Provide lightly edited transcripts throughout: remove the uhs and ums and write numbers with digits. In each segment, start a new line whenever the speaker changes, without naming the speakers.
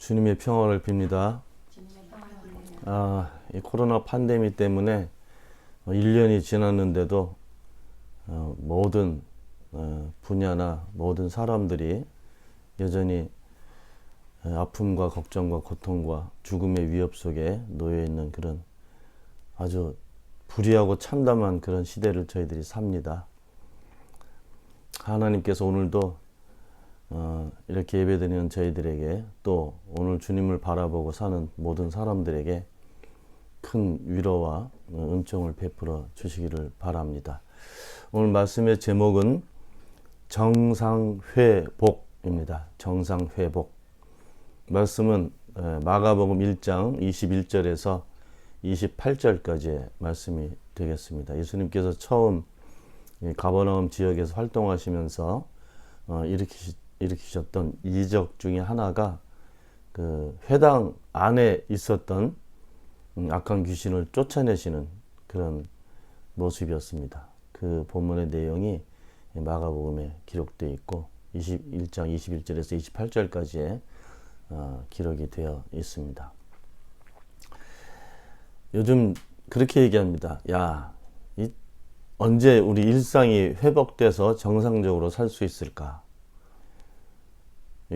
주님의 평화를 빕니다. 이 코로나 팬데믹 때문에 1년이 지났는데도 모든 분야나 모든 사람들이 여전히 아픔과 걱정과 고통과 죽음의 위협 속에 놓여 있는 그런 아주 불의하고 참담한 그런 시대를 저희들이 삽니다. 하나님께서 오늘도 이렇게 예배드리는 저희들에게 또 오늘 주님을 바라보고 사는 모든 사람들에게 큰 위로와 은총을 베풀어 주시기를 바랍니다. 오늘 말씀의 제목은 정상회복입니다. 정상회복. 말씀은 마가복음 1장 21절에서 28절까지의 말씀이 되겠습니다. 예수님께서 처음 가버나움 지역에서 활동하시면서 일으키셨던 이적 중에 하나가 그 회당 안에 있었던 악한 귀신을 쫓아내시는 그런 모습이었습니다. 그 본문의 내용이 마가복음에 기록되어 있고 21장 21절에서 28절까지의 기록이 되어 있습니다. 요즘 그렇게 얘기합니다. 언제 우리 일상이 회복돼서 정상적으로 살 수 있을까?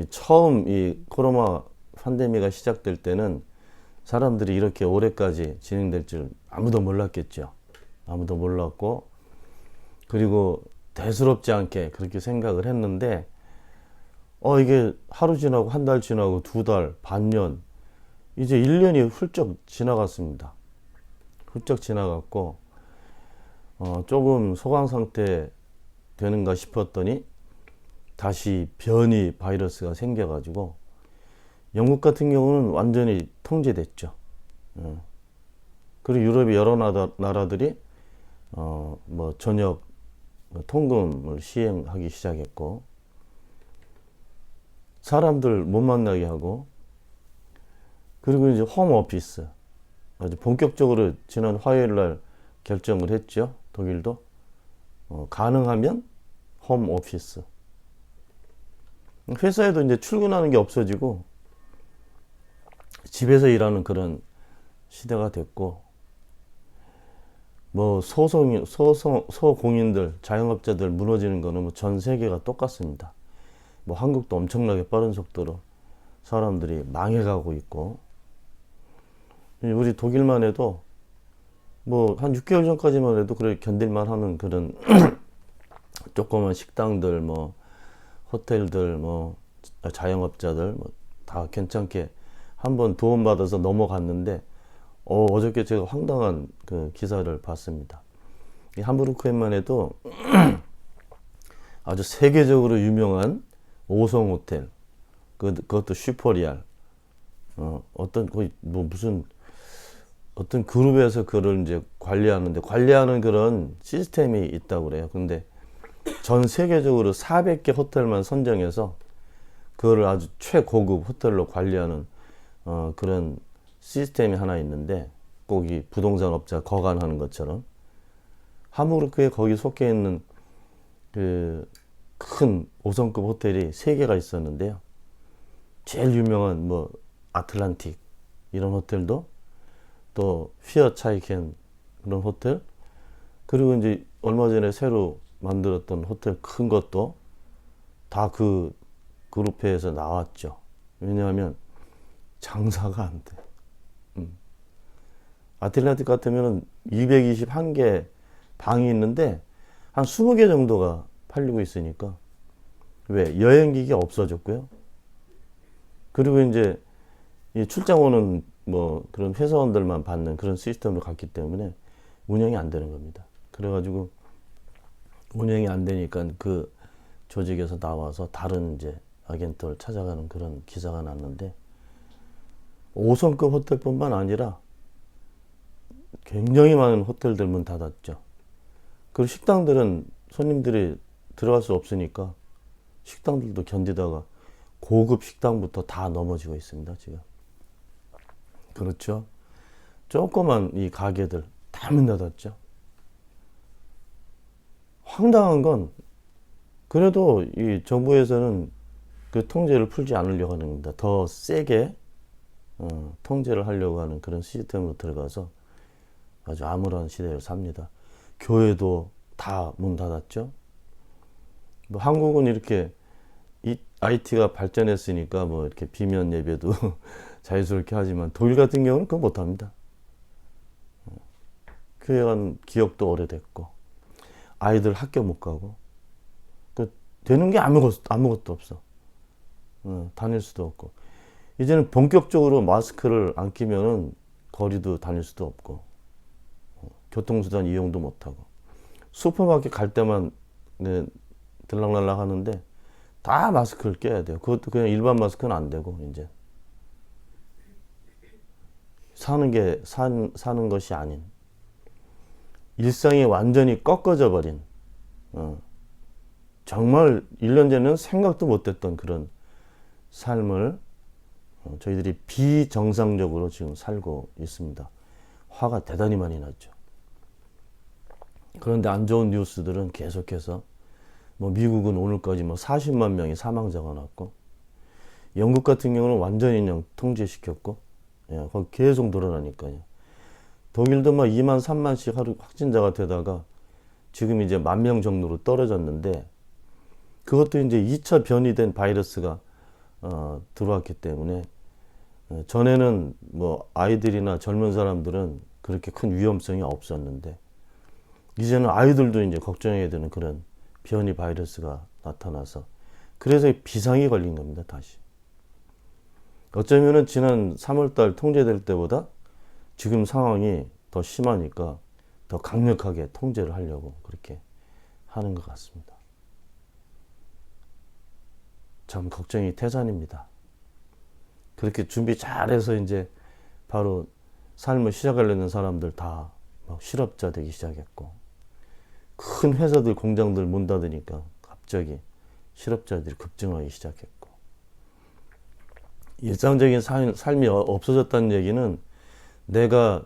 처음 이 코로나 팬데믹이 시작될 때는 사람들이 이렇게 오래까지 진행될 줄 아무도 몰랐겠죠. 아무도 몰랐고, 그리고 대수롭지 않게 그렇게 생각을 했는데, 이게 하루 지나고 한 달 지나고 두 달, 반년, 이제 1년이 훌쩍 지나갔습니다. 훌쩍 지나갔고, 조금 소강 상태 되는가 싶었더니 다시 변이 바이러스가 생겨가지고 영국 같은 경우는 완전히 통제됐죠. 그리고 유럽의 여러 나라들이 전역 통금을 시행하기 시작했고, 사람들 못 만나게 하고, 그리고 이제 홈 오피스 아주 본격적으로 지난 화요일 날 결정을 했죠. 독일도 가능하면 홈 오피스. 회사에도 이제 출근하는 게 없어지고 집에서 일하는 그런 시대가 됐고, 소공인들, 자영업자들 무너지는 거는 전 세계가 똑같습니다. 한국도 엄청나게 빠른 속도로 사람들이 망해가고 있고, 우리 독일만 해도 한 6개월 전까지만 해도 그래 견딜만 하는 그런 조그만 식당들, 호텔들, 자영업자들 다 괜찮게 한번 도움받아서 넘어갔는데, 어저께 제가 황당한 그 기사를 봤습니다. 이 함부르크에만 해도 아주 세계적으로 유명한 5성 호텔, 그것도 슈퍼리알, 어떤 그룹에서 그걸 이제 관리하는 그런 시스템이 있다고 그래요. 근데 전 세계적으로 400개 호텔만 선정해서 그거를 아주 최고급 호텔로 관리하는 그런 시스템이 하나 있는데, 꼭 이 부동산 업자 거간하는 것처럼 하무르크에 거기 속해 있는 그 큰 5성급 호텔이 3개가 있었는데요. 제일 유명한 아틀란틱 이런 호텔도, 또 휘어 차이켄 그런 호텔, 그리고 이제 얼마 전에 새로 만들었던 호텔 큰 것도 다 그 그룹에서 나왔죠. 왜냐하면 장사가 안 돼. 아틀란틱 같으면 221개 방이 있는데 한 20개 정도가 팔리고 있으니까. 왜? 여행객이 없어졌고요. 그리고 이제 이 출장 오는 그런 회사원들만 받는 그런 시스템을 갖기 때문에 운영이 안 되는 겁니다. 그래가지고 운영이 안 되니까 그 조직에서 나와서 다른 이제 아겐트를 찾아가는 그런 기사가 났는데, 5성급 호텔뿐만 아니라 굉장히 많은 호텔들 문 닫았죠. 그리고 식당들은 손님들이 들어갈 수 없으니까 식당들도 견디다가 고급 식당부터 다 넘어지고 있습니다, 지금. 그렇죠. 조그만 이 가게들 다 문 닫았죠. 황당한 건, 그래도 이 정부에서는 그 통제를 풀지 않으려고 하는 겁니다. 더 세게 통제를 하려고 하는 그런 시스템으로 들어가서 아주 암울한 시대를 삽니다. 교회도 다 문 닫았죠. 뭐 한국은 이렇게 이 IT가 발전했으니까 뭐 이렇게 비면 예배도 자유스럽게 하지만 독일 같은 경우는 그거 못 합니다. 교회 간 기억도 오래됐고 아이들 학교 못 가고 되는 게 아무것도 없어. 다닐 수도 없고 이제는 본격적으로 마스크를 안 끼면은 거리도 다닐 수도 없고 교통수단 이용도 못 하고 슈퍼마켓 갈 때만 들락날락 하는데 다 마스크를 껴야 돼요. 그것도 그냥 일반 마스크는 안 되고 이제 사는 것이 아닌 일상이 완전히 꺾어져 버린 정말 1년 전에는 생각도 못했던 그런 삶을 저희들이 비정상적으로 지금 살고 있습니다. 화가 대단히 많이 났죠. 그런데 안 좋은 뉴스들은 계속해서 뭐 미국은 오늘까지 뭐 40만 명이 사망자가 났고 영국 같은 경우는 완전히 그냥 통제시켰고 거기 계속 늘어나니까요. 독일도 막 2만 3만씩 하루 확진자가 되다가 지금 이제 10,000명 정도로 떨어졌는데 그것도 이제 2차 변이된 바이러스가 들어왔기 때문에 전에는 뭐 아이들이나 젊은 사람들은 그렇게 큰 위험성이 없었는데 이제는 아이들도 이제 걱정해야 되는 그런 변이 바이러스가 나타나서 그래서 비상이 걸린 겁니다. 다시 어쩌면은 지난 3월달 통제될 때보다 지금 상황이 더 심하니까 더 강력하게 통제를 하려고 그렇게 하는 것 같습니다. 참 걱정이 태산입니다. 그렇게 준비 잘해서 이제 바로 삶을 시작하려는 사람들 다 막 실업자 되기 시작했고 큰 회사들 공장들 문 닫으니까 갑자기 실업자들이 급증하기 시작했고 일상적인 삶이 없어졌다는 얘기는 내가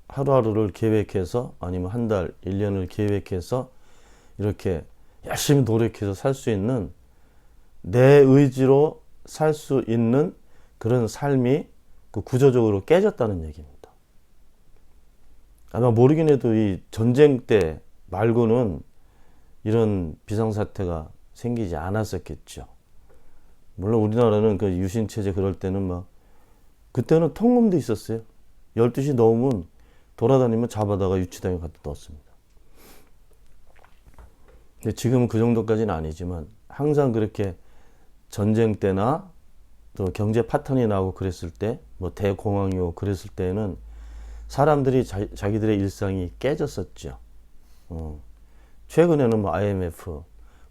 하루하루를 계획해서 아니면 한 달, 1년을 계획해서 이렇게 열심히 노력해서 살 수 있는 내 의지로 살 수 있는 그런 삶이 그 구조적으로 깨졌다는 얘기입니다. 아마 모르긴 해도 이 전쟁 때 말고는 이런 비상사태가 생기지 않았었겠죠. 물론 우리나라는 그 유신체제 그럴 때는 막 그때는 통금도 있었어요. 12시 넘으면 돌아다니면 잡아다가 유치장에 갖다 넣었습니다. 근데 지금은 그 정도까지는 아니지만 항상 그렇게 전쟁 때나 또 경제 파탄이 나고 그랬을 때, 뭐 대공황이 오고 그랬을 때는 사람들이 자기들의 일상이 깨졌었죠. 최근에는 뭐 IMF,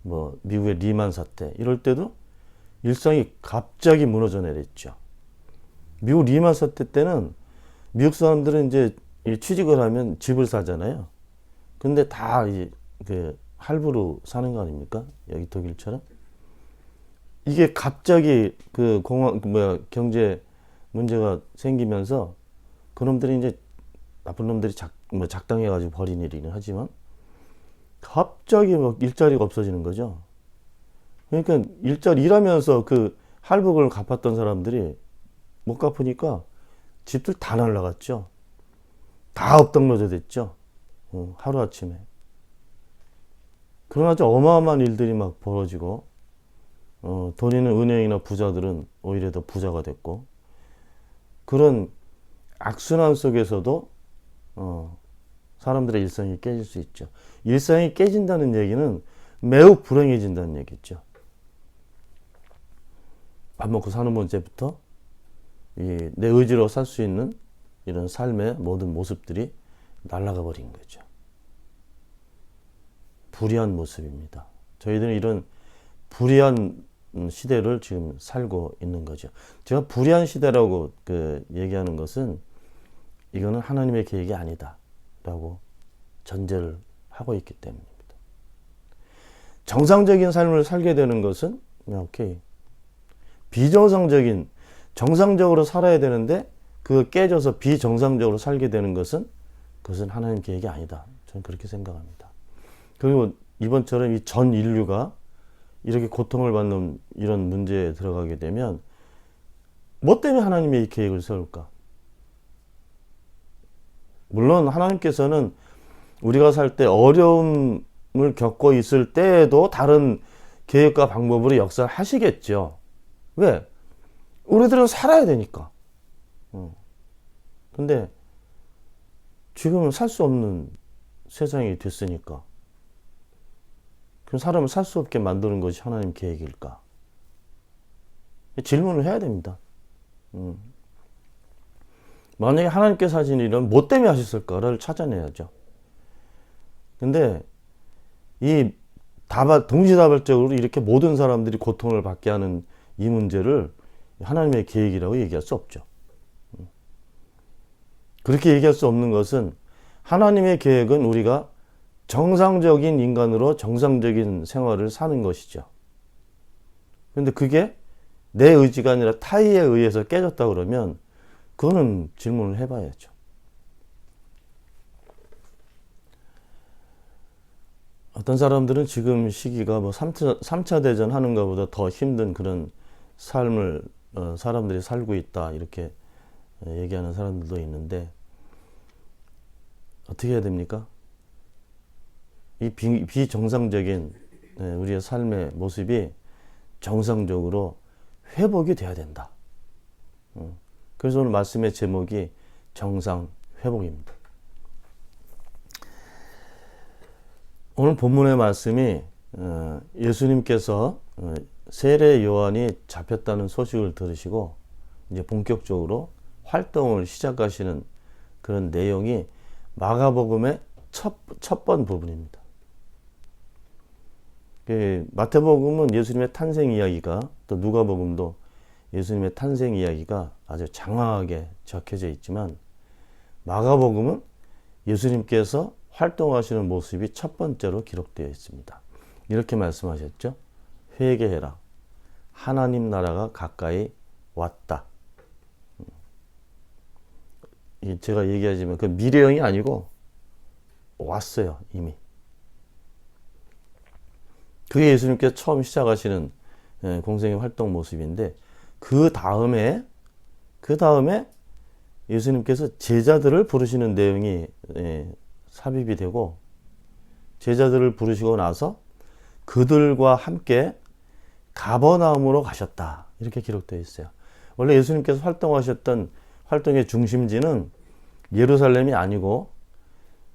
뭐 미국의 리만 사태 이럴 때도 일상이 갑자기 무너져 내렸죠. 미국 리만 사태 때는 미국 사람들은 이제 취직을 하면 집을 사잖아요. 근데 다 그 할부로 사는 거 아닙니까? 여기 독일처럼. 이게 갑자기 그 경제 문제가 생기면서 그놈들이 이제 나쁜 놈들이 작당해가지고 벌인 일이긴 하지만 갑자기 막 일자리가 없어지는 거죠. 그러니까 일하면서 그 할부를 갚았던 사람들이 못 갚으니까 집들 다 날라갔죠. 다 엎덕러져 됐죠. 하루아침에. 그런 아주 어마어마한 일들이 막 벌어지고 돈 있는 은행이나 부자들은 오히려 더 부자가 됐고 그런 악순환 속에서도 사람들의 일상이 깨질 수 있죠. 일상이 깨진다는 얘기는 매우 불행해진다는 얘기죠. 밥 먹고 사는 문제부터 내 의지로 살 수 있는 이런 삶의 모든 모습들이 날아가 버린 거죠. 불의한 모습입니다. 저희들은 이런 불의한 시대를 지금 살고 있는 거죠. 제가 불의한 시대라고 얘기하는 것은 이거는 하나님의 계획이 아니다 라고 전제를 하고 있기 때문입니다. 정상적인 삶을 살게 되는 것은 오케이. 비정상적인 정상적으로 살아야 되는데 그거 깨져서 비정상적으로 살게 되는 것은 그것은 하나님 계획이 아니다. 저는 그렇게 생각합니다. 그리고 이번처럼 이 전 인류가 이렇게 고통을 받는 이런 문제에 들어가게 되면 뭐 때문에 하나님의 이 계획을 세울까? 물론 하나님께서는 우리가 살 때 어려움을 겪고 있을 때에도 다른 계획과 방법으로 역사를 하시겠죠. 왜? 우리들은 살아야 되니까. 근데 지금은 살 수 없는 세상이 됐으니까. 그럼 사람을 살 수 없게 만드는 것이 하나님 계획일까? 질문을 해야 됩니다. 만약에 하나님께서 하신 일은 뭐 때문에 하셨을까를 찾아내야죠. 근데 이 동시다발적으로 이렇게 모든 사람들이 고통을 받게 하는 이 문제를 하나님의 계획이라고 얘기할 수 없죠. 그렇게 얘기할 수 없는 것은 하나님의 계획은 우리가 정상적인 인간으로 정상적인 생활을 사는 것이죠. 그런데 그게 내 의지가 아니라 타의에 의해서 깨졌다 그러면 그거는 질문을 해봐야죠. 어떤 사람들은 지금 시기가 뭐 3차 대전 하는 것보다 더 힘든 그런 삶을 사람들이 살고 있다 이렇게 얘기하는 사람들도 있는데 어떻게 해야 됩니까? 이 비정상적인 우리의 삶의 모습이 정상적으로 회복이 돼야 된다. 그래서 오늘 말씀의 제목이 정상 회복입니다. 오늘 본문의 말씀이 예수님께서 세례 요한이 잡혔다는 소식을 들으시고 이제 본격적으로 활동을 시작하시는 그런 내용이 마가복음의 첫 번 부분입니다. 마태복음은 예수님의 탄생 이야기가 또 누가복음도 예수님의 탄생 이야기가 아주 장황하게 적혀져 있지만 마가복음은 예수님께서 활동하시는 모습이 첫 번째로 기록되어 있습니다. 이렇게 말씀하셨죠. 회개해라. 하나님 나라가 가까이 왔다. 제가 얘기하지만 그 미래형이 아니고 왔어요. 이미. 그게 예수님께서 처음 시작하시는 공생의 활동 모습인데 그 다음에 예수님께서 제자들을 부르시는 내용이 삽입이 되고 제자들을 부르시고 나서 그들과 함께 가버나움으로 가셨다. 이렇게 기록되어 있어요. 원래 예수님께서 활동하셨던 활동의 중심지는 예루살렘이 아니고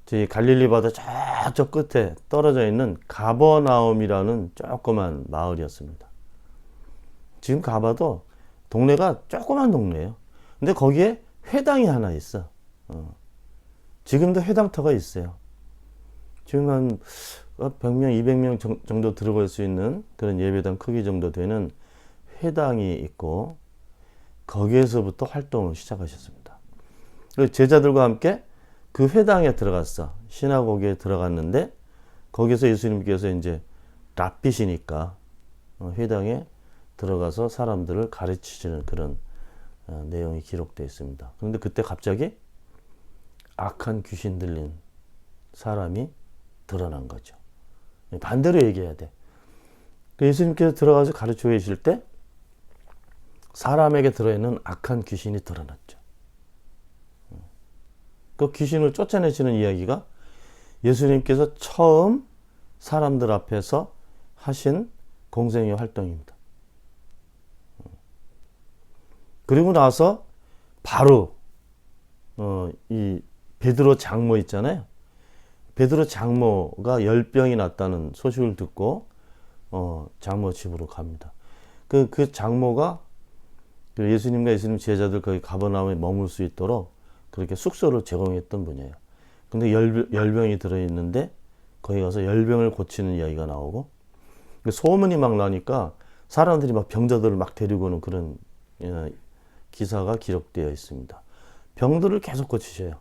저희 갈릴리 바다 저쪽 끝에 떨어져 있는 가버나움이라는 조그만 마을이었습니다. 지금 가봐도 동네가 조그만 동네예요. 근데 거기에 회당이 하나 있어. 지금도 회당터가 있어요. 지금 한 100명, 200명 정도 들어갈 수 있는 그런 예배당 크기 정도 되는 회당이 있고 거기에서부터 활동을 시작하셨습니다. 그리고 제자들과 함께 그 회당에 들어갔어. 시나고기에 들어갔는데 거기서 예수님께서 이제 랍비시니까 회당에 들어가서 사람들을 가르치시는 그런 내용이 기록되어 있습니다. 그런데 그때 갑자기 악한 귀신 들린 사람이 드러난 거죠. 반대로 얘기해야 돼. 예수님께서 들어가서 가르치고 계실 때 사람에게 들어있는 악한 귀신이 드러났죠. 그 귀신을 쫓아내시는 이야기가 예수님께서 처음 사람들 앞에서 하신 공생의 활동입니다. 그리고 나서 바로 이 베드로 장모 있잖아요. 베드로 장모가 열병이 났다는 소식을 듣고 장모 집으로 갑니다. 그 장모가 예수님과 예수님 제자들 거기 가버나움에 머물 수 있도록 그렇게 숙소를 제공했던 분이에요. 근데 열병이 들어있는데 거기 가서 열병을 고치는 이야기가 나오고 소문이 막 나니까 사람들이 막 병자들을 막 데리고 오는 그런 기사가 기록되어 있습니다. 병들을 계속 고치셔요.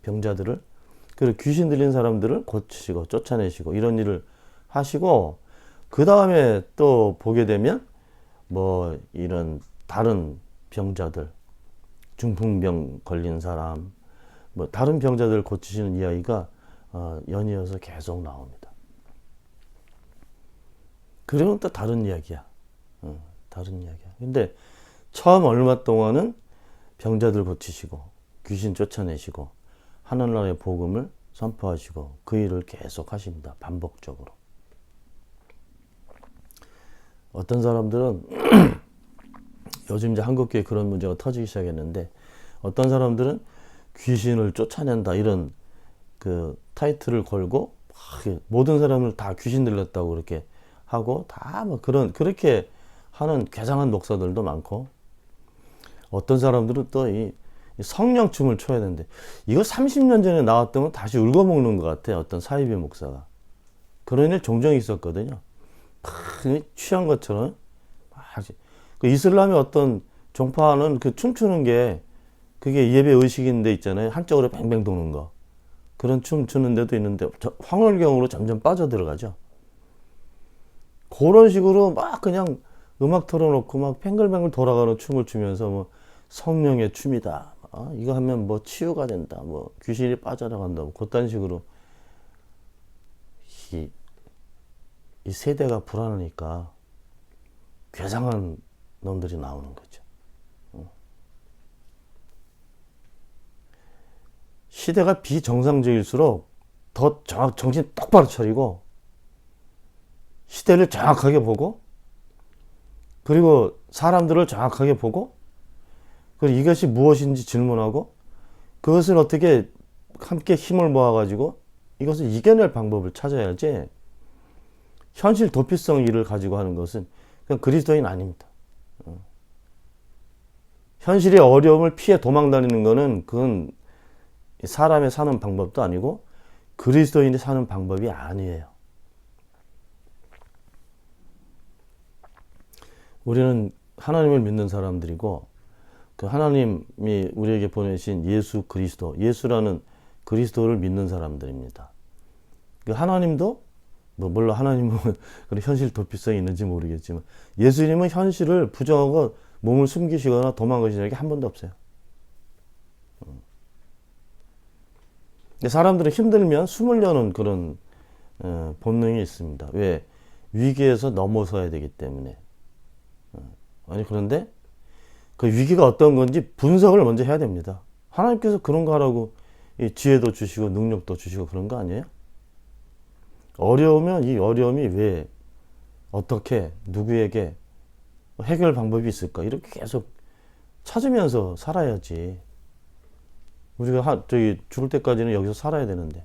병자들을. 그리고 귀신 들린 사람들을 고치시고 쫓아내시고 이런 일을 하시고 그 다음에 또 보게 되면 뭐 이런 다른 병자들 중풍병 걸린 사람 뭐 다른 병자들 고치시는 이야기가 연이어서 계속 나옵니다. 그러면 또 다른 이야기야. 다른 이야기야. 근데 처음 얼마 동안은 병자들 고치시고 귀신 쫓아내시고 하늘나라의 복음을 선포하시고 그 일을 계속 하십니다. 반복적으로. 어떤 사람들은 요즘 이제 한국교회 그런 문제가 터지기 시작했는데, 어떤 사람들은 귀신을 쫓아낸다 이런 그 타이틀을 걸고 모든 사람을 다 귀신 들렸다고 그렇게 하고 다 뭐 그렇게 하는 괴상한 목사들도 많고, 어떤 사람들은 또 이 성령 춤을 춰야 되는데, 이거 30년 전에 나왔던 건 다시 울고먹는 것 같아. 어떤 사이비 목사가 그런 일 종종 있었거든요. 취한 것처럼 그 이슬람의 어떤 종파는 그 춤추는 게 그게 예배 의식인데 있잖아요. 한쪽으로 뱅뱅 도는 거, 그런 춤 추는 데도 있는데 황홀경으로 점점 빠져들어가죠. 그런 식으로 막 그냥 음악 틀어놓고 막 뱅글뱅글 돌아가는 춤을 추면서 뭐 성령의 춤이다, 이거 하면 뭐 치유가 된다, 뭐 귀신이 빠져나간다, 뭐 그딴 식으로 이 세대가 불안하니까 괴상한 놈들이 나오는 거죠. 시대가 비정상적일수록 더 정신 똑바로 차리고 시대를 정확하게 보고, 그리고 사람들을 정확하게 보고, 그리고 이것이 무엇인지 질문하고, 그것을 어떻게 함께 힘을 모아가지고 이것을 이겨낼 방법을 찾아야지, 현실 도피성 일을 가지고 하는 것은 그냥 그리스도인 아닙니다. 현실의 어려움을 피해 도망다니는 거는 그건 사람의 사는 방법도 아니고 그리스도인이 사는 방법이 아니에요. 우리는 하나님을 믿는 사람들이고, 그 하나님이 우리에게 보내신 예수 그리스도, 예수라는 그리스도를 믿는 사람들입니다. 그 하나님도 물론 하나님은 그런 현실 도피성이 있는지 모르겠지만, 예수님은 현실을 부정하고 몸을 숨기시거나 도망가시는 게 한 번도 없어요. 근데 사람들은 힘들면 숨을 여는 그런 본능이 있습니다. 왜? 위기에서 넘어서야 되기 때문에. 아니, 그런데 그 위기가 어떤 건지 분석을 먼저 해야 됩니다. 하나님께서 그런 거 하라고 지혜도 주시고 능력도 주시고 그런 거 아니에요? 어려우면 이 어려움이 왜, 어떻게, 누구에게 해결 방법이 있을까, 이렇게 계속 찾으면서 살아야지. 우리가 죽을 때까지는 여기서 살아야 되는데,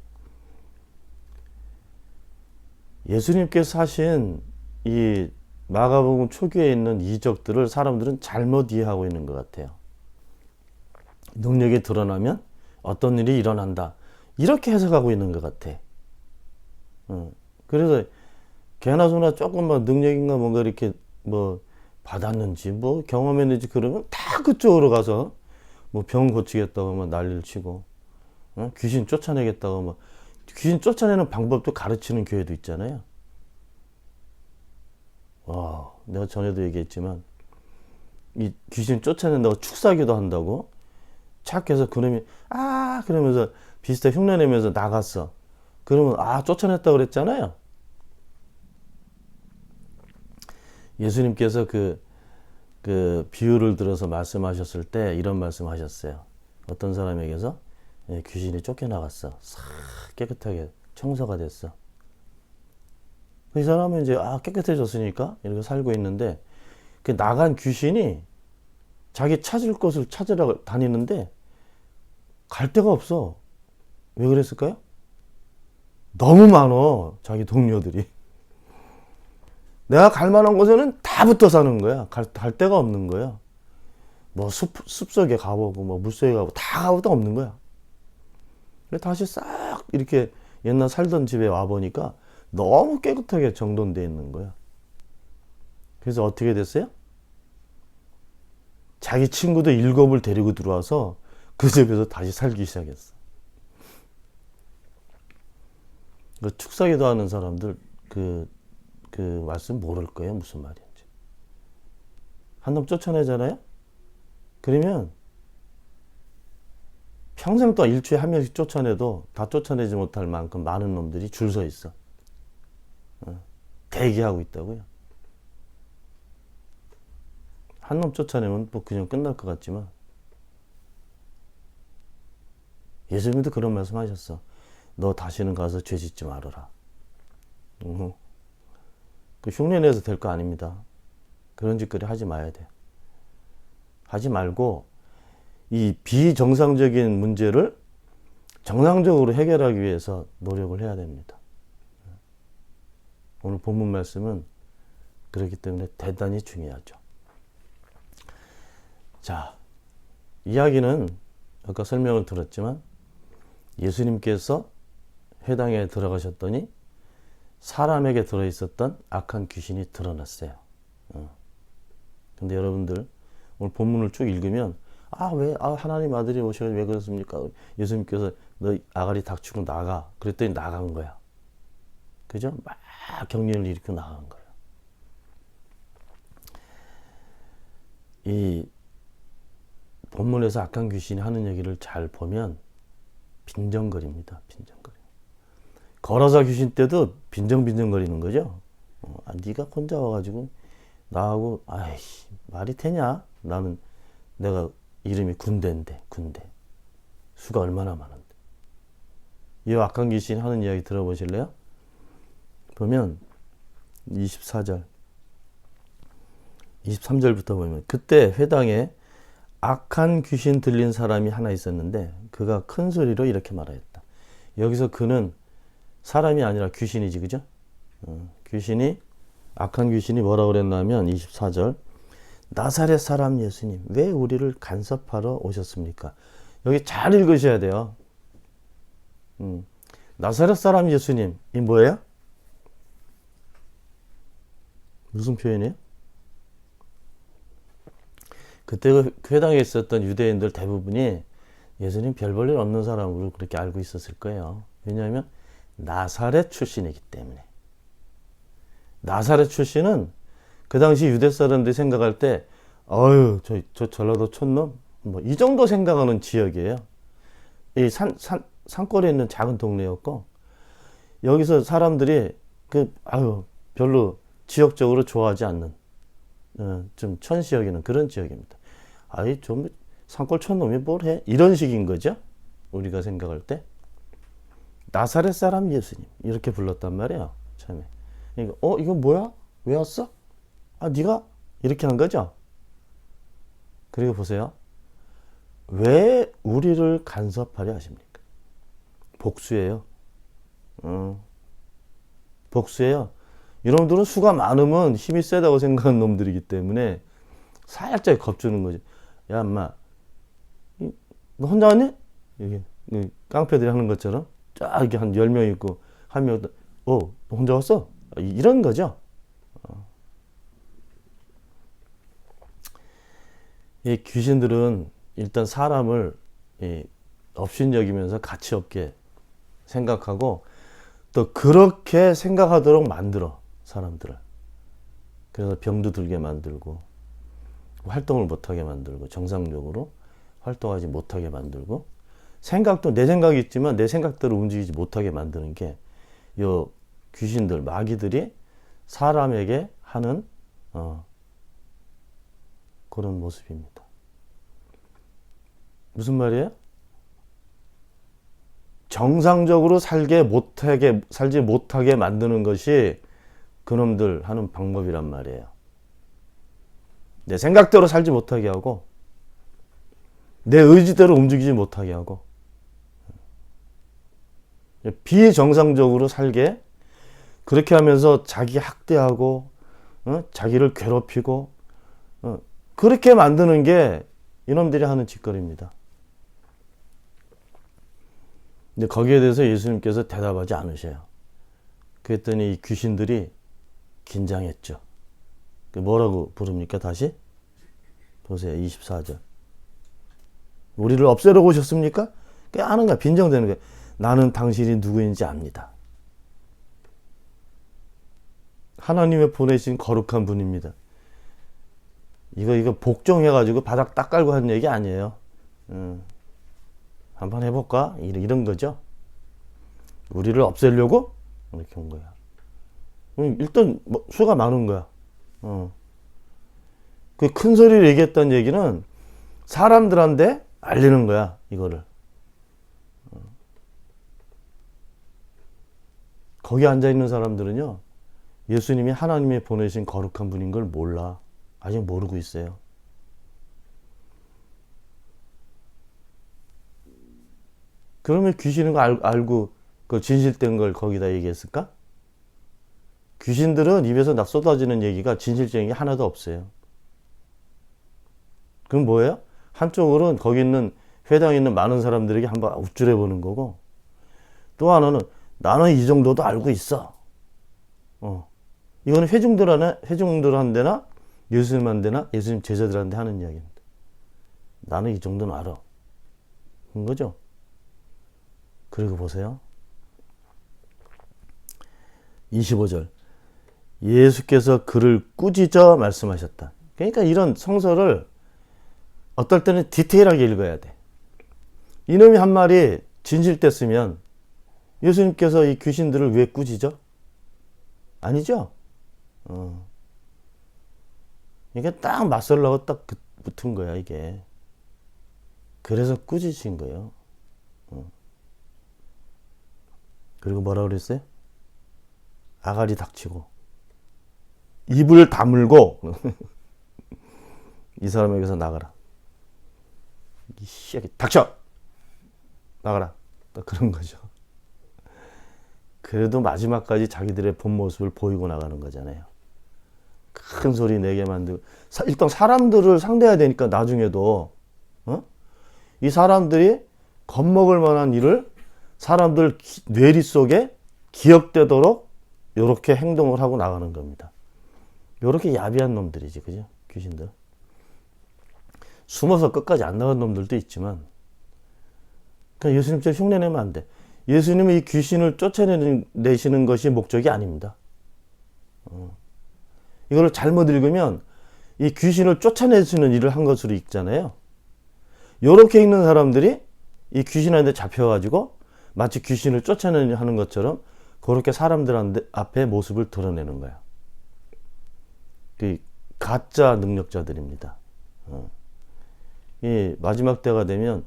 예수님께서 하신 이 마가복음 초기에 있는 이적들을 사람들은 잘못 이해하고 있는 것 같아요. 능력이 드러나면 어떤 일이 일어난다, 이렇게 해석하고 있는 것 같아. 그래서 개나 소나 조금만 능력인가 뭔가 이렇게 뭐 받았는지 뭐 경험했는지 그러면 다 그쪽으로 가서 뭐 병 고치겠다고 막 난리를 치고, 귀신 쫓아내겠다고 막, 귀신 쫓아내는 방법도 가르치는 교회도 있잖아요. 내가 전에도 얘기했지만 이 귀신 쫓아낸다고 축사기도 한다고 착해서 그놈이 그러면서 비슷하게 흉내내면서 나갔어. 그러면 쫓아냈다고 그랬잖아요. 예수님께서 그 비유를 들어서 말씀하셨을 때 이런 말씀하셨어요. 어떤 사람에게서 귀신이 쫓겨나갔어. 싹 깨끗하게 청소가 됐어. 이 사람은 이제 깨끗해졌으니까 이렇게 살고 있는데, 그 나간 귀신이 자기 찾을 곳을 찾으러 다니는데 갈 데가 없어. 왜 그랬을까요? 너무 많어, 자기 동료들이. 내가 갈 만한 곳에는 다 붙어 사는 거야. 갈 데가 없는 거야. 뭐 숲속에 가보고 뭐 물속에 가보고 다 가보다 없는 거야. 다시 싹 이렇게 옛날 살던 집에 와보니까 너무 깨끗하게 정돈되어 있는 거야. 그래서 어떻게 됐어요? 자기 친구들 7을 데리고 들어와서 그 집에서 다시 살기 시작했어. 그 축사기도 하는 사람들 그 말씀 모를 거예요. 무슨 말인지. 한 놈 쫓아내잖아요? 그러면 평생 동안 일주일에 한 명씩 쫓아내도 다 쫓아내지 못할 만큼 많은 놈들이 줄 서 있어. 대기하고 있다고요. 한 놈 쫓아내면 뭐 그냥 끝날 것 같지만 예수님도 그런 말씀 하셨어. 너 다시는 가서 죄 짓지 말아라. 그 흉내내서 될 거 아닙니다. 그런 짓거리 하지 마야 돼. 하지 말고 이 비정상적인 문제를 정상적으로 해결하기 위해서 노력을 해야 됩니다. 오늘 본문 말씀은 그렇기 때문에 대단히 중요하죠. 자, 이야기는 아까 설명을 들었지만 예수님께서 회당에 들어가셨더니 사람에게 들어있었던 악한 귀신이 드러났어요. 근데 여러분들 오늘 본문을 쭉 읽으면 왜 하나님 아들이 오셔서 왜 그렇습니까? 예수님께서 너 아가리 닥치고 나가. 그랬더니 나간 거야. 그죠? 막 격리를 일으키고 나간 거예요. 이 본문에서 악한 귀신이 하는 얘기를 잘 보면 빈정거립니다. 빈정거려. 걸어서 귀신 때도 빈정빈정거리는 거죠. 네가 혼자 와가지고 나하고 아이씨 말이 되냐? 나는 내가 이름이 군대인데 군대 수가 얼마나 많은데. 이 악한 귀신 하는 이야기 들어보실래요? 보면 24절 23절부터 보면 그때 회당에 악한 귀신 들린 사람이 하나 있었는데 그가 큰 소리로 이렇게 말하였다. 여기서 그는 사람이 아니라 귀신이지, 그죠? 귀신이 악한 귀신이 뭐라고 그랬냐면 24절 나사렛 사람 예수님 왜 우리를 간섭하러 오셨습니까? 여기 잘 읽으셔야 돼요. 나사렛 사람 예수님 이 뭐예요? 무슨 표현이에요? 그때 그 회당에 있었던 유대인들 대부분이 예수님 별 볼 일 없는 사람으로 그렇게 알고 있었을 거예요. 왜냐하면 나사렛 출신이기 때문에. 나사렛 출신은 그 당시 유대 사람들이 생각할 때 저 전라도 촌놈 뭐 이 정도 생각하는 지역이에요. 이 산골에 있는 작은 동네였고 여기서 사람들이 별로 지역적으로 좋아하지 않는 좀 천시 여기는 그런 지역입니다. 좀 산골 촌놈이 뭘 해? 이런 식인 거죠. 우리가 생각할 때 나사렛 사람 예수님 이렇게 불렀단 말이에요. 처음에 이거 뭐야? 왜 왔어? 네가 이렇게 한 거죠. 그리고 보세요. 왜 우리를 간섭하려 하십니까? 복수예요. 복수예요. 여러분들은 수가 많으면 힘이 세다고 생각하는 놈들이기 때문에 살짝 겁주는 거지. 야, 인마, 너 혼자 왔니? 이게 깡패들이 하는 것처럼 쫙 이렇게 한 10명 있고 한 명, 너 혼자 왔어? 이런 거죠. 이 귀신들은 일단 사람을 업신여기면서 가치 없게 생각하고 또 그렇게 생각하도록 만들어 사람들을. 그래서 병도 들게 만들고 활동을 못하게 만들고 정상적으로 활동하지 못하게 만들고 생각도 내 생각이 있지만 내 생각대로 움직이지 못하게 만드는 게 요 귀신들 마귀들이 사람에게 하는 그런 모습입니다. 무슨 말이에요? 정상적으로 살지 못하게 만드는 것이 그놈들 하는 방법이란 말이에요. 내 생각대로 살지 못하게 하고 내 의지대로 움직이지 못하게 하고 비정상적으로 살게 그렇게 하면서 자기 학대하고 자기를 괴롭히고 그렇게 만드는 게 이놈들이 하는 짓거리입니다. 근데 거기에 대해서 예수님께서 대답하지 않으셔요. 그랬더니 이 귀신들이 긴장했죠. 뭐라고 부릅니까? 다시 보세요. 24절. 우리를 없애려고 오셨습니까? 그게 아는 거야. 빈정대는 거야. 나는 당신이 누구인지 압니다. 하나님의 보내신 거룩한 분입니다. 이거 복종해가지고 바닥 딱 깔고 하는 얘기 아니에요. 한번 해볼까? 이런 거죠. 우리를 없애려고? 이렇게 온 거야. 일단 수가 많은 거야. 그 큰 소리를 얘기했던 얘기는 사람들한테 알리는 거야, 이거를. 거기 앉아있는 사람들은요, 예수님이 하나님이 보내신 거룩한 분인 걸 몰라. 아직 모르고 있어요. 그러면 귀신인 거 알고 그 진실된 걸 거기다 얘기했을까? 귀신들은 입에서 나 쏟아지는 얘기가 진실적인 게 하나도 없어요. 그럼 뭐예요? 한쪽으로는 거기 있는 회당에 있는 많은 사람들에게 한번 우쭐해 보는 거고, 또 하나는 나는 이 정도도 알고 있어. 이거는 회중들한테나 예수님한테나 예수님 제자들한테 하는 이야기입니다. 나는 이 정도는 알아. 그런 거죠. 그리고 보세요. 25절. 예수께서 그를 꾸짖어 말씀하셨다. 그러니까 이런 성서를 어떨 때는 디테일하게 읽어야 돼. 이놈이 한 말이 진실됐으면 예수님께서 이 귀신들을 왜 꾸짖어? 아니죠? 이게 딱 맞설라고 딱 붙은 거야, 이게. 그래서 꾸짖으신 거예요. 그리고 뭐라 그랬어요? 아가리 닥치고 입을 다물고 이 사람에게서 나가라. 이 씨앗이 닥쳐! 나가라. 그런 거죠. 그래도 마지막까지 자기들의 본 모습을 보이고 나가는 거잖아요. 큰 소리 내게 만들고. 일단 사람들을 상대해야 되니까 나중에도 이 사람들이 겁먹을 만한 일을 사람들 뇌리 속에 기억되도록 이렇게 행동을 하고 나가는 겁니다. 이렇게 야비한 놈들이지, 그죠? 귀신들. 숨어서 끝까지 안 나간 놈들도 있지만, 그러니까 예수님처럼 흉내내면 안 돼. 예수님은 이 귀신을 쫓아내시는 것이 목적이 아닙니다. 이걸 잘못 읽으면 이 귀신을 쫓아내시는 일을 한 것으로 읽잖아요. 이렇게 읽는 사람들이 이 귀신한테 잡혀가지고 마치 귀신을 쫓아내는 것처럼 그렇게 사람들 앞에 모습을 드러내는 거야. 그 가짜 능력자들입니다. 이 마지막 때가 되면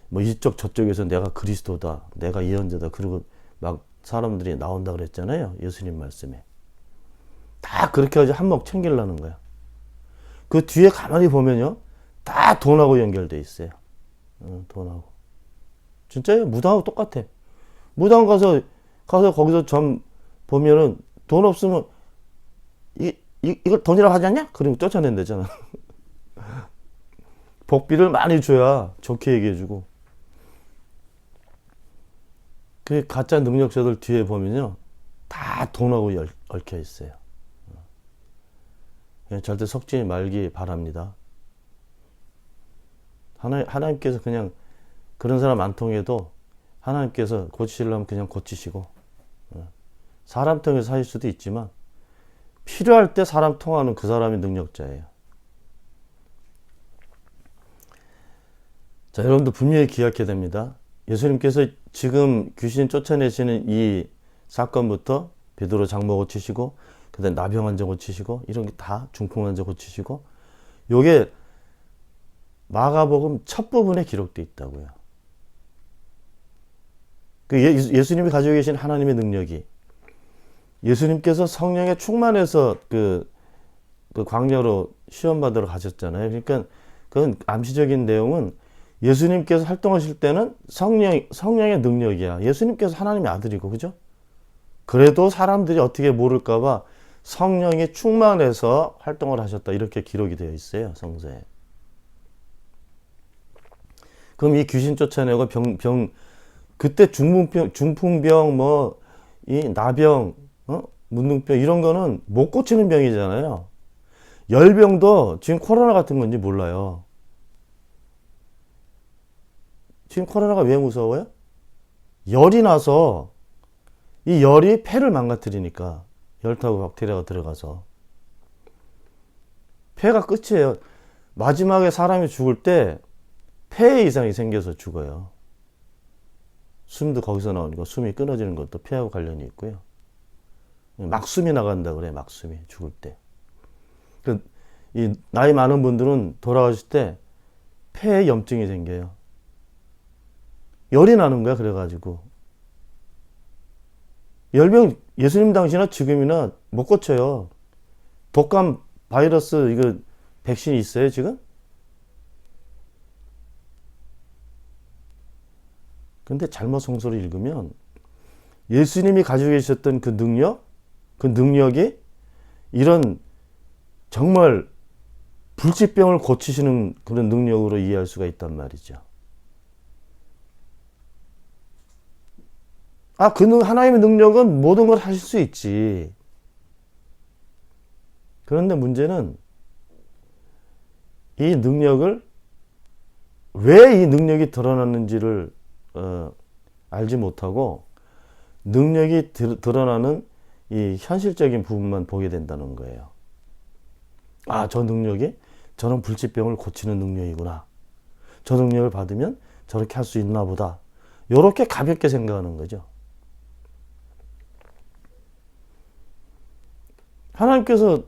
뭐 이쪽 저쪽에서 내가 그리스도다, 내가 예언자다, 그리고 막 사람들이 나온다 그랬잖아요. 예수님 말씀에. 다 그렇게 해서 한몫 챙기려는 거야. 그 뒤에 가만히 보면요, 다 돈하고 연결돼 있어요. 돈하고. 진짜요? 무당하고 똑같아. 무당 가서 거기서 점 보면은 돈 없으면 이걸 돈이라고 하지 않냐? 그리고 쫓아낸다잖아. 복비를 많이 줘야 좋게 얘기해주고. 그 가짜 능력자들 뒤에 보면요, 다 돈하고 얽혀 있어요. 절대 속지 말기 바랍니다. 하나님께서 그냥 그런 사람 안 통해도 하나님께서 고치시려면 그냥 고치시고, 사람 통해서 하실 수도 있지만 필요할 때 사람 통하는 그 사람이 능력자예요. 자, 여러분도 분명히 기억해야 됩니다. 예수님께서 지금 귀신 쫓아내시는 이 사건부터 베드로 장모 고치시고, 그 다음에 나병 환자 고치시고, 이런 게 다 중풍 환자 고치시고, 요게 마가복음 첫 부분에 기록되어 있다고요. 그 예수님이 가지고 계신 하나님의 능력이, 예수님께서 성령에 충만해서 그 광야로 시험 받으러 가셨잖아요. 그러니까 그건 암시적인 내용은 예수님께서 활동하실 때는 성령의 능력이야. 예수님께서 하나님의 아들이고, 그죠? 그래도 사람들이 어떻게 모를까봐 성령이 충만해서 활동을 하셨다. 이렇게 기록이 되어 있어요, 성서에. 그럼 이 귀신 쫓아내고 그때 중풍병, 이 나병, 문둥병, 이런 거는 못 고치는 병이잖아요. 열병도 지금 코로나 같은 건지 몰라요. 지금 코로나가 왜 무서워요? 열이 나서 이 열이 폐를 망가뜨리니까, 열 타고 박테리아가 들어가서 폐가 끝이에요. 마지막에 사람이 죽을 때 폐 이상이 생겨서 죽어요. 숨도 거기서 나오는 거, 숨이 끊어지는 것도 폐하고 관련이 있고요. 막숨이 나간다 그래, 막숨이 죽을 때. 이 나이 많은 분들은 돌아가실 때 폐에 염증이 생겨요. 열이 나는 거야. 그래가지고 열병 예수님 당시나 지금이나 못 고쳐요. 독감 바이러스 이거 백신이 있어요 지금? 근데 잘못 성서를 읽으면 예수님이 가지고 계셨던 그 능력이 이런 정말 불치병을 고치시는 그런 능력으로 이해할 수가 있단 말이죠. 하나님의 능력은 모든 걸 하실 수 있지. 그런데 문제는 이 능력을, 왜 이 능력이 드러났는지를 알지 못하고 능력이 드러나는 이 현실적인 부분만 보게 된다는 거예요. 저 능력이 저런 불치병을 고치는 능력이구나. 저 능력을 받으면 저렇게 할 수 있나 보다. 이렇게 가볍게 생각하는 거죠. 하나님께서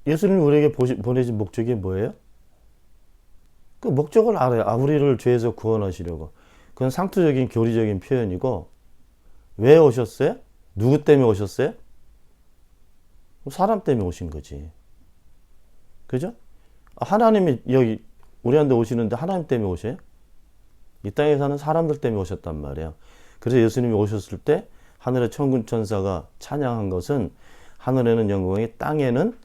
예수님을 우리에게 보내신 목적이 뭐예요? 그 목적을 알아요. 우리를 죄에서 구원하시려고. 그건 상투적인 교리적인 표현이고, 왜 오셨어요? 누구 때문에 오셨어요? 사람 때문에 오신 거지. 그죠? 하나님이 여기 우리한테 오시는데 하나님 때문에 오셔요? 이 땅에 사는 사람들 때문에 오셨단 말이에요. 그래서 예수님이 오셨을 때 하늘의 천군 천사가 찬양한 것은 하늘에는 영광이, 땅에는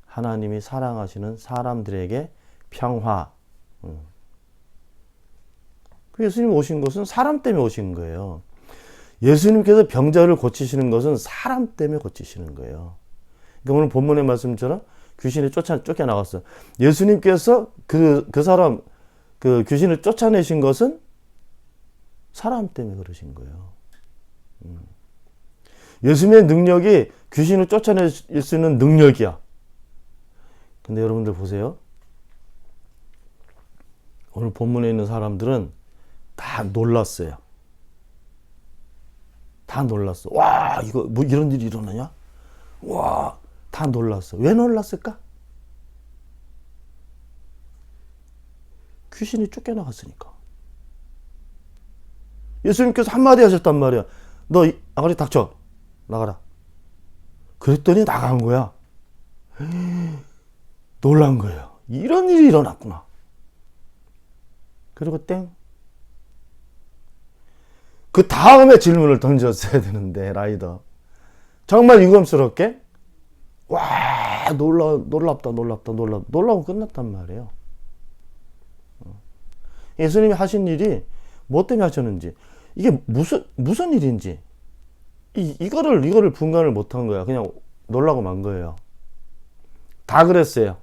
하나님이 사랑하시는 사람들에게 평화. 예수님 오신 것은 사람 때문에 오신 거예요. 예수님께서 병자를 고치시는 것은 사람 때문에 고치시는 거예요. 그러니까 오늘 본문의 말씀처럼 귀신이 쫓겨나갔어요. 예수님께서 그 사람, 그 귀신을 쫓아내신 것은 사람 때문에 그러신 거예요. 예수님의 능력이 귀신을 쫓아낼 수 있는 능력이야. 근데 여러분들 보세요. 오늘 본문에 있는 사람들은 다 놀랐어요. 다 놀랐어. 와, 이거 뭐 이런 일이 일어나냐? 와, 다 놀랐어. 왜 놀랐을까? 귀신이 쫓겨나갔으니까. 예수님께서 한마디 하셨단 말이야. 너 아가리 닥쳐. 나가라. 그랬더니 나간 거야. 놀란 거예요. 이런 일이 일어났구나. 그리고 땡. 그 다음에 질문을 던졌어야 되는데, 라이더. 정말 유감스럽게, 와, 놀랍다. 놀라고 끝났단 말이에요. 예수님이 하신 일이 뭐 때문에 하셨는지, 이게 무슨 일인지, 이거를 분간을 못한 거야. 그냥 놀라고 만 거예요. 다 그랬어요.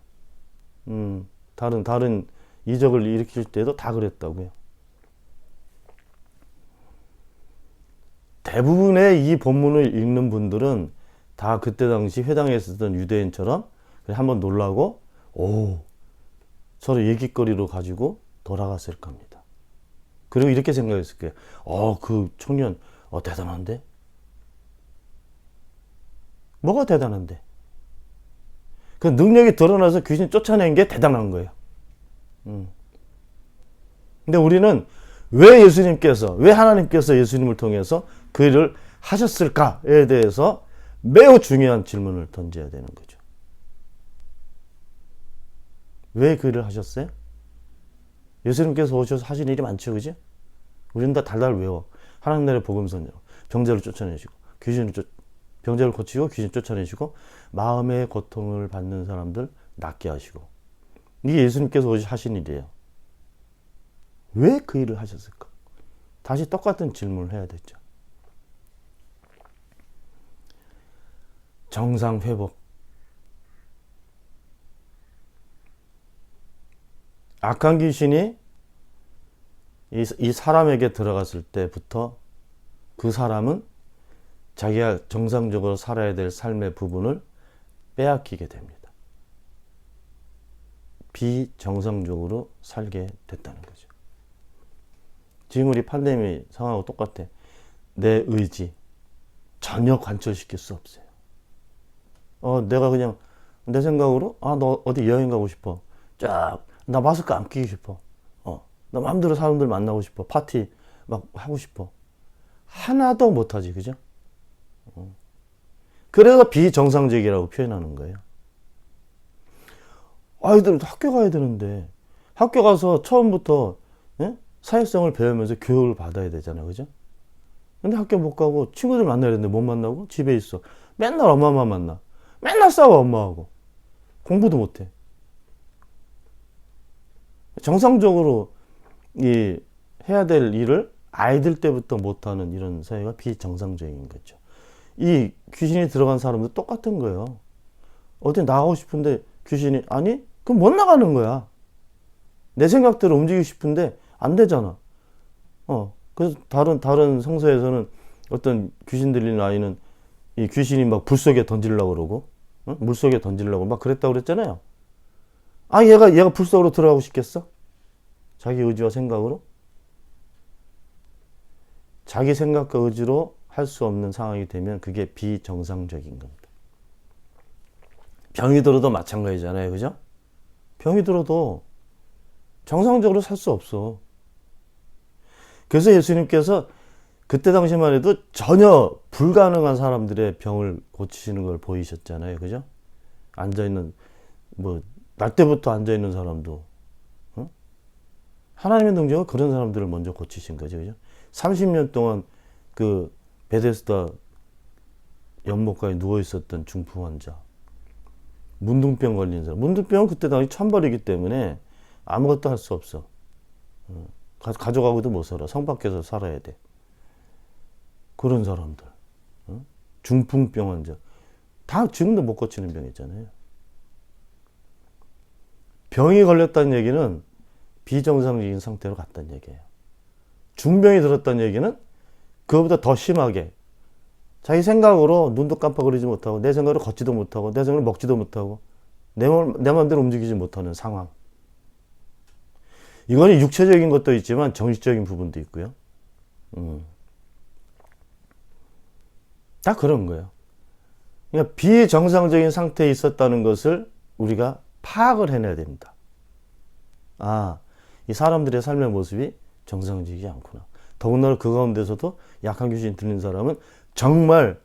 다른 이적을 일으킬 때도 다 그랬다고요. 대부분의 이 본문을 읽는 분들은 다 그때 당시 회당에 있었던 유대인처럼 한번 놀라고 서로 얘기거리로 가지고 돌아갔을 겁니다. 그리고 이렇게 생각했을 거예요. 그 청년 대단한데? 뭐가 대단한데? 그 능력이 드러나서 귀신 쫓아낸 게 대단한 거예요. 근데 우리는 왜 하나님께서 예수님을 통해서 그 일을 하셨을까에 대해서 매우 중요한 질문을 던져야 되는 거죠. 왜 그 일을 하셨어요? 예수님께서 오셔서 하신 일이 많죠, 그지? 우리는 다 달달 외워. 하나님 나라의 복음선요. 병자를 쫓아내시고, 병자를 고치고, 귀신 쫓아내시고, 마음의 고통을 받는 사람들 낫게 하시고. 이게 예수님께서 오셔서 하신 일이에요. 왜 그 일을 하셨을까? 다시 똑같은 질문을 해야 됐죠. 정상 회복. 악한 귀신이 이 사람에게 들어갔을 때부터 그 사람은 자기가 정상적으로 살아야 될 삶의 부분을 빼앗기게 됩니다. 비정상적으로 살게 됐다는 거죠. 지금 우리 팬데믹 상황하고 똑같아. 내 의지 전혀 관철시킬 수 없어요. 내가 그냥 내 생각으로, 아, 너 어디 여행 가고 싶어. 쫙, 나 마스크 안 끼고 싶어. 나 마음대로 사람들 만나고 싶어. 파티 막 하고 싶어. 하나도 못하지, 그죠? 그래서 비정상적이라고 표현하는 거예요. 아이들 학교 가야 되는데, 학교 가서 처음부터, 예? 사회성을 배우면서 교육을 받아야 되잖아요, 그죠? 근데 학교 못 가고 친구들 만나야 되는데 못 만나고 집에 있어. 맨날 엄마만 만나. 맨날 싸워, 엄마하고. 공부도 못해. 정상적으로 해야 될 일을 아이들 때부터 못하는 이런 사회가 비정상적인 거죠. 이 귀신이 들어간 사람도 똑같은 거예요. 어디 나가고 싶은데 귀신이, 아니? 그럼 못 나가는 거야. 내 생각대로 움직이고 싶은데 안 되잖아. 그래서 다른 성서에서는 어떤 귀신 들린 아이는 이 귀신이 막 불 속에 던지려고 그러고, 물 속에 던지려고 막 그랬다고 그랬잖아요. 아, 얘가 불 속으로 들어가고 싶겠어? 자기 의지와 생각으로? 자기 생각과 의지로 할 수 없는 상황이 되면 그게 비정상적인 겁니다. 병이 들어도 마찬가지잖아요, 그죠? 병이 들어도 정상적으로 살 수 없어. 그래서 예수님께서 그때 당시만 해도 전혀 불가능한 사람들의 병을 고치시는 걸 보이셨잖아요, 그죠? 앉아있는, 날 때부터 앉아있는 사람도, 하나님의 능력은 그런 사람들을 먼저 고치신 거죠, 그죠? 30년 동안 그 베데스다 연못가에 누워 있었던 중풍 환자, 문둥병 걸린 사람. 문둥병은 그때 당시 천벌이기 때문에 아무것도 할 수 없어. 가져가고도 못 살아. 성 밖에서 살아야 돼. 그런 사람들. 중풍병 환자. 다 지금도 못 고치는 병 있잖아요. 병이 걸렸다는 얘기는 비정상적인 상태로 갔다는 얘기예요. 중병이 들었다는 얘기는 그거보다 더 심하게 자기 생각으로 눈도 깜빡거리지 못하고 내 생각으로 걷지도 못하고 내 생각으로 먹지도 못하고 내 마음대로 움직이지 못하는 상황. 이거는 육체적인 것도 있지만 정신적인 부분도 있고요. 다 그런 거예요. 그러니까 비정상적인 상태에 있었다는 것을 우리가 파악을 해내야 됩니다. 아, 이 사람들의 삶의 모습이 정상적이지 않구나. 더군다나 그 가운데서도 약한 귀신 들린 사람은 정말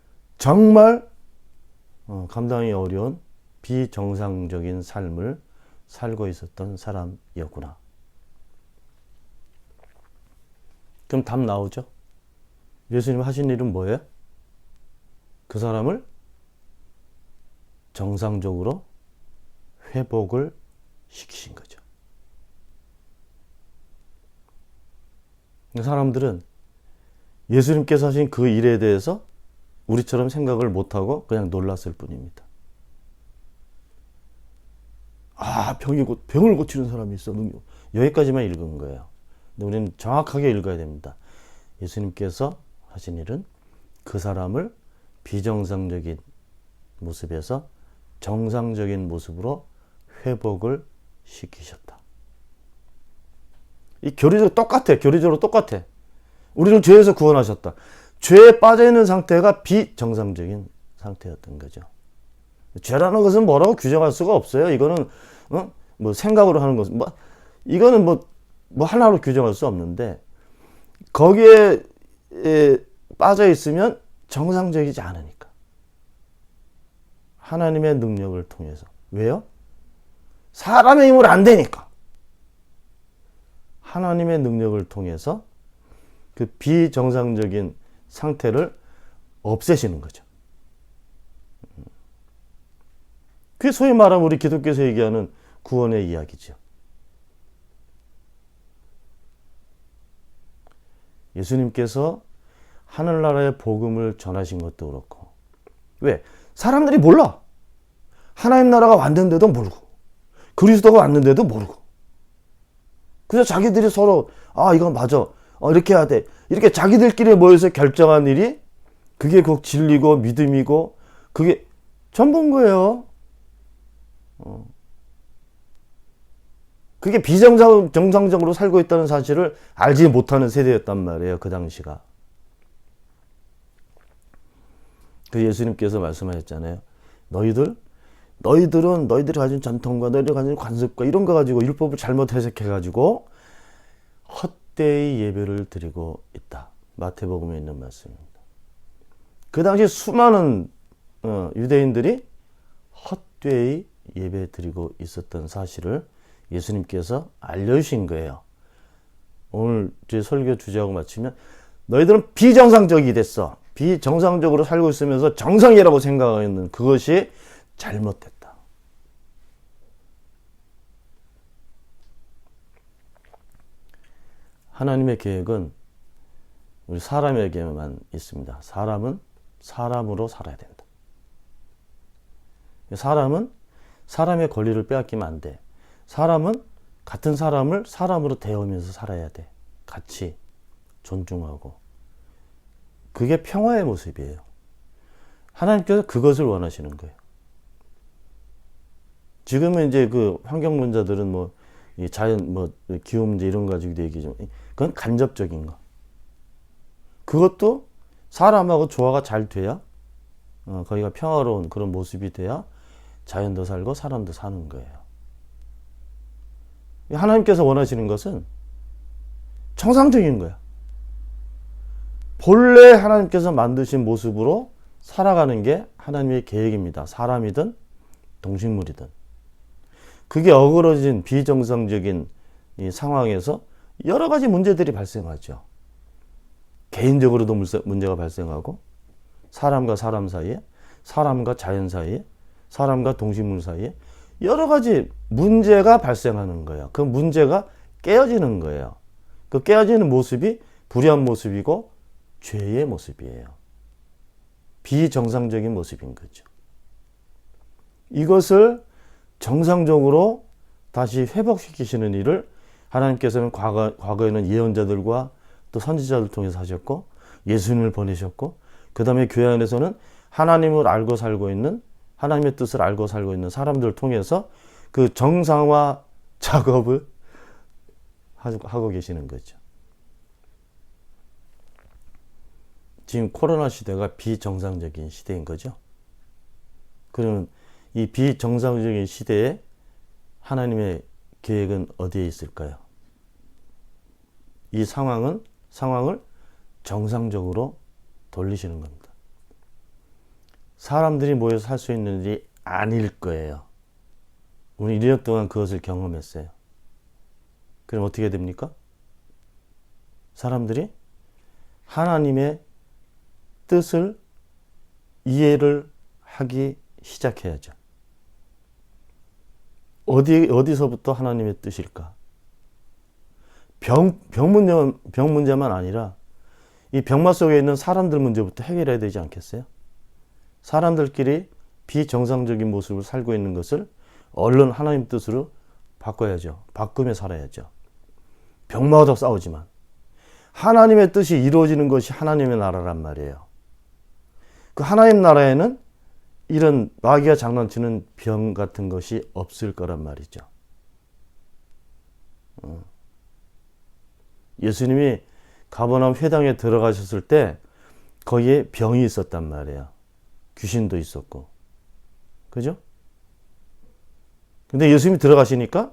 감당이 어려운 비정상적인 삶을 살고 있었던 사람이었구나. 그럼 답 나오죠? 예수님 하신 일은 뭐예요? 그 사람을 정상적으로 회복을 시키신 거죠. 사람들은 예수님께서 하신 그 일에 대해서 우리처럼 생각을 못하고 그냥 놀랐을 뿐입니다. 아, 병을 고치는 사람이 있어. 여기까지만 읽은 거예요. 근데 우리는 정확하게 읽어야 됩니다. 예수님께서 하신 일은 그 사람을 비정상적인 모습에서 정상적인 모습으로 회복을 시키셨다. 이 교리적으로 똑같아. 우리는 죄에서 구원하셨다. 죄에 빠져있는 상태가 비정상적인 상태였던 거죠. 죄라는 것은 뭐라고 규정할 수가 없어요. 이거는 생각으로 하는 것은 이거는 하나로 규정할 수 없는데 거기에 빠져 있으면 정상적이지 않으니까. 하나님의 능력을 통해서. 왜요? 사람의 힘으로 안 되니까. 하나님의 능력을 통해서 그 비정상적인 상태를 없애시는 거죠. 그게 소위 말하면 우리 기독교에서 얘기하는 구원의 이야기죠. 예수님께서 하늘나라의 복음을 전하신 것도 그렇고. 왜? 사람들이 몰라. 하나님 나라가 왔는데도 모르고 그리스도가 왔는데도 모르고. 그래서 자기들이 서로 이거 맞아. 이렇게 해야 돼. 이렇게 자기들끼리 모여서 결정한 일이 그게 그 진리고 믿음이고 그게 전부인 거예요. 그게 비정상적으로 살고 있다는 사실을 알지 못하는 세대였단 말이에요. 그 당시가. 그 예수님께서 말씀하셨잖아요. 너희들 너희들이 가진 전통과 너희들이 가진 관습과 이런 거 가지고 율법을 잘못 해석해가지고 헛되이 예배를 드리고 있다. 마태복음에 있는 말씀입니다. 그 당시 수많은 유대인들이 헛되이 예배 드리고 있었던 사실을 예수님께서 알려주신 거예요. 오늘 제 설교 주제하고 마치면 너희들은 비정상적이 됐어. 비정상적으로 살고 있으면서 정상이라고 생각하는 그것이 잘못됐다. 하나님의 계획은 우리 사람에게만 있습니다. 사람은 사람으로 살아야 된다. 사람은 사람의 권리를 빼앗기면 안 돼. 사람은 같은 사람을 사람으로 대하면서 살아야 돼. 같이 존중하고. 그게 평화의 모습이에요. 하나님께서 그것을 원하시는 거예요. 지금은 이제 그 환경론자들은 뭐, 이 자연, 뭐, 기후 문제 이런 거 가지고 얘기죠. 그건 간접적인 거. 그것도 사람하고 조화가 잘 돼야, 거기가 평화로운 그런 모습이 돼야 자연도 살고 사람도 사는 거예요. 하나님께서 원하시는 것은 정상적인 거야. 본래 하나님께서 만드신 모습으로 살아가는 게 하나님의 계획입니다. 사람이든 동식물이든. 그게 어그러진 비정상적인 이 상황에서 여러 가지 문제들이 발생하죠. 개인적으로도 문제가 발생하고 사람과 사람 사이에, 사람과 자연 사이에, 사람과 동식물 사이에 여러 가지 문제가 발생하는 거예요. 그 문제가 깨어지는 거예요. 그 깨어지는 모습이 불의한 모습이고 죄의 모습이에요. 비정상적인 모습인 거죠. 이것을 정상적으로 다시 회복시키시는 일을 하나님께서는 과거에는 예언자들과 또 선지자들 통해서 하셨고 예수님을 보내셨고 그 다음에 교회 안에서는 하나님을 알고 살고 있는 하나님의 뜻을 알고 살고 있는 사람들을 통해서 그 정상화 작업을 하고 계시는 거죠. 지금 코로나 시대가 비정상적인 시대인 거죠. 그러면 이 비정상적인 시대에 하나님의 계획은 어디에 있을까요? 이 상황을 정상적으로 돌리시는 겁니다. 사람들이 모여서 살 수 있는 일이 아닐 거예요. 우리 1년 동안 그것을 경험했어요. 그럼 어떻게 됩니까? 사람들이 하나님의 뜻을 이해를 하기 시작해야죠. 어디서부터 하나님의 뜻일까? 병 문제만 아니라 이 병마 속에 있는 사람들 문제부터 해결해야 되지 않겠어요? 사람들끼리 비정상적인 모습을 살고 있는 것을 얼른 하나님 뜻으로 바꿔야죠. 바꾸며 살아야죠. 병마도 싸우지만 하나님의 뜻이 이루어지는 것이 하나님의 나라란 말이에요. 그 하나님 나라에는 이런 마귀가 장난치는 병 같은 것이 없을 거란 말이죠. 예수님이 가버나움 회당에 들어가셨을 때 거기에 병이 있었단 말이에요. 귀신도 있었고. 그죠? 근데 예수님이 들어가시니까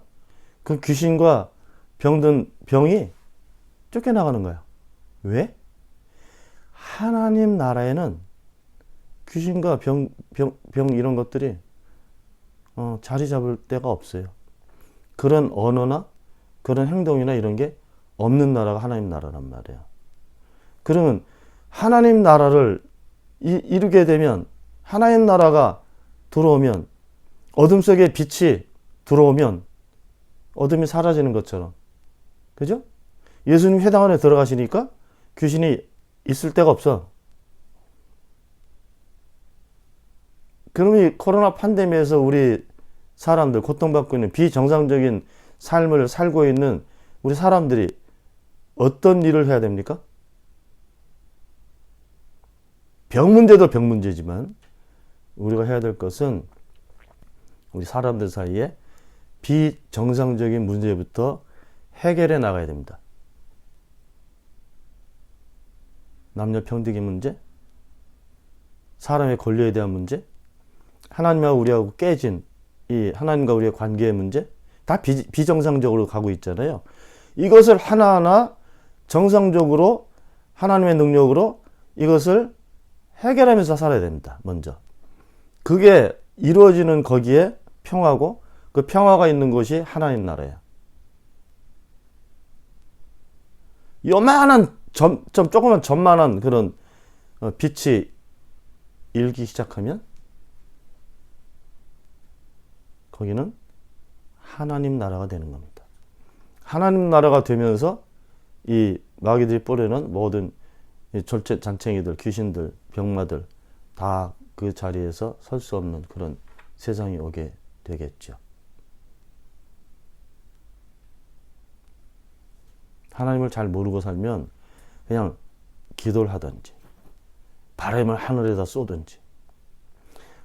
그 귀신과 병든 병이 쫓겨나가는 거야. 왜? 하나님 나라에는 귀신과 병 이런 것들이 자리 잡을 데가 없어요. 그런 언어나 그런 행동이나 이런 게 없는 나라가 하나님 나라란 말이에요. 그러면 하나님 나라를 이루게 되면 하나님 나라가 들어오면 어둠 속에 빛이 들어오면 어둠이 사라지는 것처럼. 그죠? 예수님 회당 안에 들어가시니까 귀신이 있을 데가 없어. 그럼 이 코로나 팬데믹에서 우리 사람들, 고통받고 있는 비정상적인 삶을 살고 있는 우리 사람들이 어떤 일을 해야 됩니까? 병 문제도 병 문제지만 우리가 해야 될 것은 우리 사람들 사이에 비정상적인 문제부터 해결해 나가야 됩니다. 남녀 평등의 문제, 사람의 권리에 대한 문제, 하나님하고 우리하고 깨진 이 하나님과 우리의 관계의 문제, 다 비정상적으로 가고 있잖아요. 이것을 하나하나 정상적으로 하나님의 능력으로 이것을 해결하면서 살아야 됩니다. 먼저. 그게 이루어지는 거기에 평화고, 그 평화가 있는 곳이 하나님 나라예요. 요만한 조그만 점만한 그런 빛이 일기 시작하면 거기는 하나님 나라가 되는 겁니다. 하나님 나라가 되면서 이 마귀들이 뿌리는 모든 절제 잔챙이들, 귀신들, 병마들 다 그 자리에서 설 수 없는 그런 세상이 오게 되겠죠. 하나님을 잘 모르고 살면 그냥 기도를 하든지 바람을 하늘에다 쏘든지,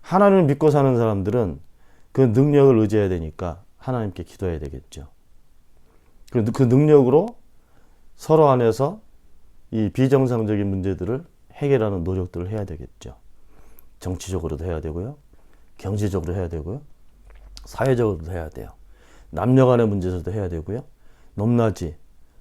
하나님을 믿고 사는 사람들은 그 능력을 의지해야 되니까 하나님께 기도해야 되겠죠. 그 능력으로 서로 안에서 이 비정상적인 문제들을 해결하는 노력들을 해야 되겠죠. 정치적으로도 해야 되고요. 경제적으로 해야 되고요. 사회적으로도 해야 돼요. 남녀 간의 문제에서도 해야 되고요. 높낮이,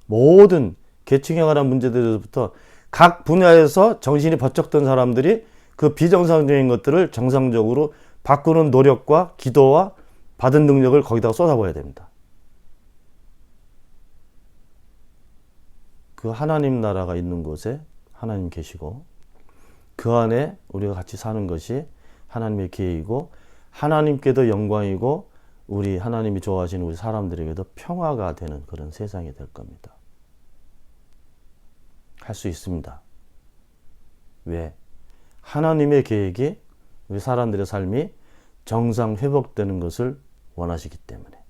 모든 계층에 관한 문제들에서부터 각 분야에서 정신이 번쩍 든 사람들이 그 비정상적인 것들을 정상적으로 바꾸는 노력과 기도와 받은 능력을 거기다가 쏟아부어야 됩니다. 그 하나님 나라가 있는 곳에 하나님 계시고, 그 안에 우리가 같이 사는 것이 하나님의 계획이고, 하나님께도 영광이고, 우리 하나님이 좋아하시는 우리 사람들에게도 평화가 되는 그런 세상이 될 겁니다. 할 수 있습니다. 왜? 하나님의 계획이 우리 사람들의 삶이 정상 회복되는 것을 원하시기 때문에.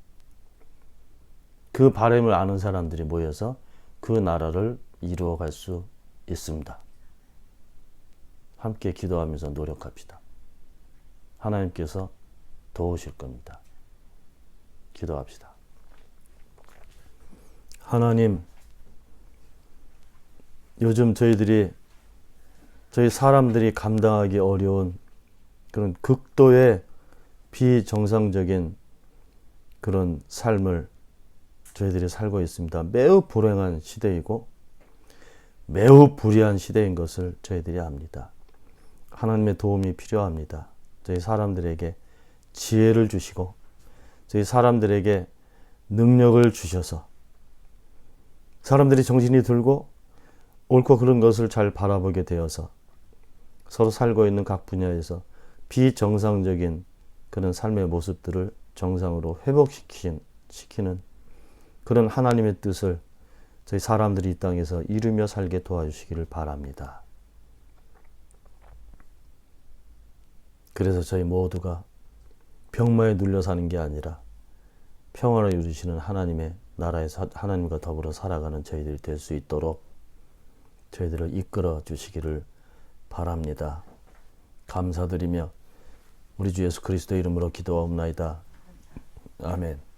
그 바람을 아는 사람들이 모여서 그 나라를 이루어갈 수 있습니다. 함께 기도하면서 노력합시다. 하나님께서 도우실 겁니다. 기도합시다. 하나님, 요즘 저희 사람들이 감당하기 어려운 그런 극도의 비정상적인 그런 삶을 저희들이 살고 있습니다. 매우 불행한 시대이고 매우 불의한 시대인 것을 저희들이 압니다. 하나님의 도움이 필요합니다. 저희 사람들에게 지혜를 주시고 저희 사람들에게 능력을 주셔서 사람들이 정신이 들고 옳고 그른 것을 잘 바라보게 되어서 서로 살고 있는 각 분야에서 비정상적인 그런 삶의 모습들을 정상으로 회복시키는 그런 하나님의 뜻을 저희 사람들이 이 땅에서 이루며 살게 도와주시기를 바랍니다. 그래서 저희 모두가 병마에 눌려 사는 게 아니라 평화를 이루시는 하나님의 나라에서 하나님과 더불어 살아가는 저희들이 될 수 있도록 저희들을 이끌어 주시기를 바랍니다. 감사드리며 우리 주 예수 그리스도의 이름으로 기도하옵나이다. 아멘.